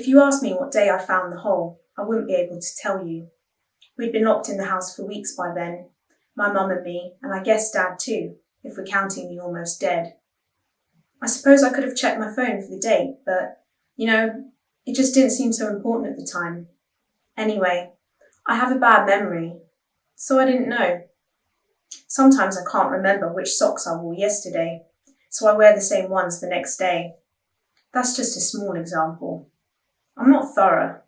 If you asked me what day I found the hole, I wouldn't be able to tell you. We'd been locked in the house for weeks by then, my mum and me, and I guess Dad too, if we're counting the almost dead. I suppose I could have checked my phone for the date, but, it just didn't seem so important at the time. Anyway, I have a bad memory, so I didn't know. Sometimes I can't remember which socks I wore yesterday, so I wear the same ones the next day. That's just a small example. I'm not thorough.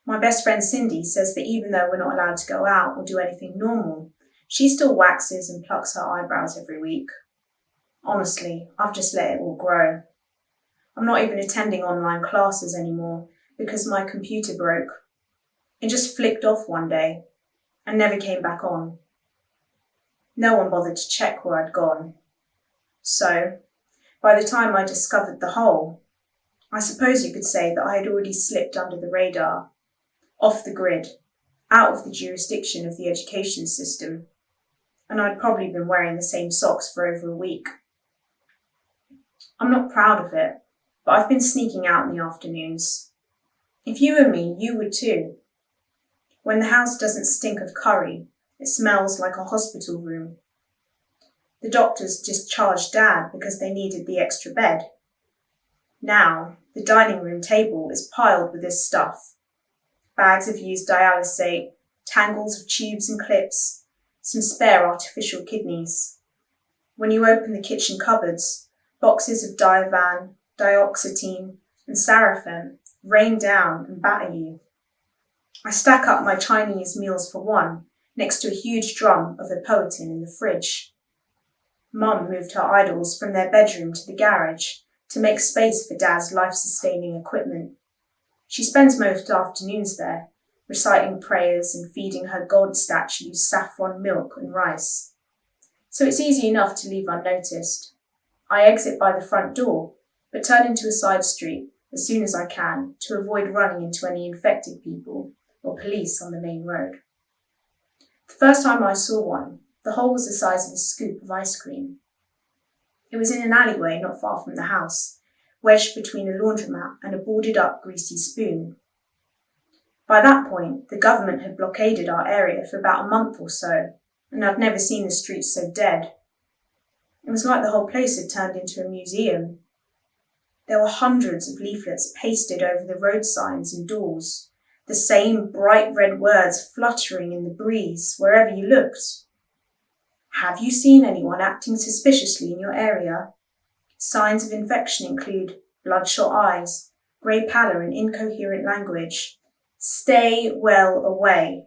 My best friend Cindy says that even though we're not allowed to go out or do anything normal, she still waxes and plucks her eyebrows every week. Honestly, I've just let it all grow. I'm not even attending online classes anymore because my computer broke. It just flicked off one day and never came back on. No one bothered to check where I'd gone. So, by the time I discovered the hole, I suppose you could say that I had already slipped under the radar, off the grid, out of the jurisdiction of the education system, and I'd probably been wearing the same socks for over a week. I'm not proud of it, but I've been sneaking out in the afternoons. If you were me, you would too. When the house doesn't stink of curry, it smells like a hospital room. The doctors discharged Dad because they needed the extra bed. Now, the dining room table is piled with his stuff. Bags of used dialysate, tangles of tubes and clips, some spare artificial kidneys. When you open the kitchen cupboards, boxes of Diovan, dioxetine, and Seraphim rain down and batter you. I stack up my Chinese meals for one next to a huge drum of Epoetin in the fridge. Mum moved her idols from their bedroom to the garage to make space for Dad's life-sustaining equipment. She spends most afternoons there, reciting prayers and feeding her god statues saffron milk and rice. So it's easy enough to leave unnoticed. I exit by the front door, but turn into a side street as soon as I can to avoid running into any infected people or police on the main road. The first time I saw one, the hole was the size of a scoop of ice cream. It was in an alleyway not far from the house, wedged between a laundromat and a boarded-up greasy spoon. By that point, the government had blockaded our area for about a month or so, and I'd never seen the streets so dead. It was like the whole place had turned into a museum. There were hundreds of leaflets pasted over the road signs and doors, the same bright red words fluttering in the breeze wherever you looked. Have you seen anyone acting suspiciously in your area? Signs of infection include bloodshot eyes, grey pallor and incoherent language. Stay well away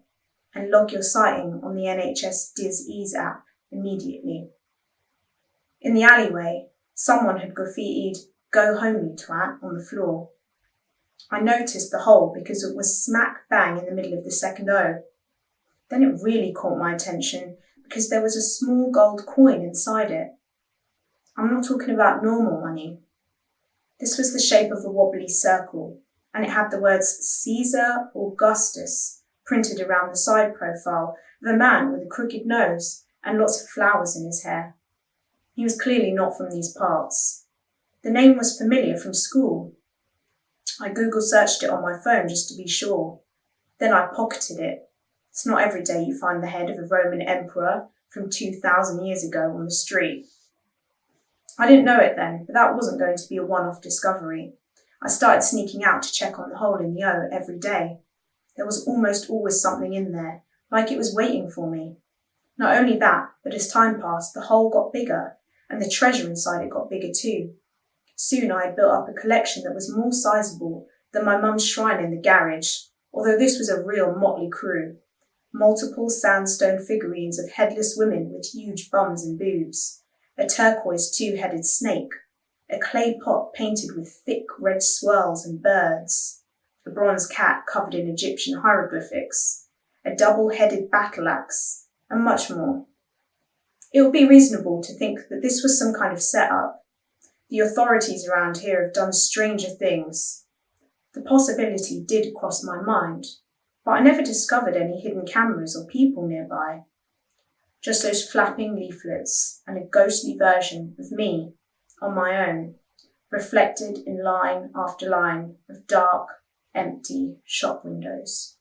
and log your sighting on the NHS Disease app immediately. In the alleyway, someone had graffitied "Go home, you twat" on the floor. I noticed the hole because it was smack bang in the middle of the second O. Then it really caught my attention because there was a small gold coin inside it. I'm not talking about normal money. This was the shape of a wobbly circle, and it had the words Caesar Augustus printed around the side profile of a man with a crooked nose and lots of flowers in his hair. He was clearly not from these parts. The name was familiar from school. I Google searched it on my phone just to be sure. Then I pocketed it. It's not every day you find the head of a Roman emperor from 2,000 years ago on the street. I didn't know it then, but that wasn't going to be a one-off discovery. I started sneaking out to check on the hole in the O every day. There was almost always something in there, like it was waiting for me. Not only that, but as time passed, the hole got bigger, and the treasure inside it got bigger too. Soon I had built up a collection that was more sizable than my mum's shrine in the garage, although this was a real motley crew. Multiple sandstone figurines of headless women with huge bums and boobs, a turquoise two-headed snake, a clay pot painted with thick red swirls and birds, a bronze cat covered in Egyptian hieroglyphics, a double-headed battle axe, and much more. It would be reasonable to think that this was some kind of setup. The authorities around here have done stranger things. The possibility did cross my mind, but I never discovered any hidden cameras or people nearby. Just those flapping leaflets and a ghostly version of me on my own, reflected in line after line of dark, empty shop windows.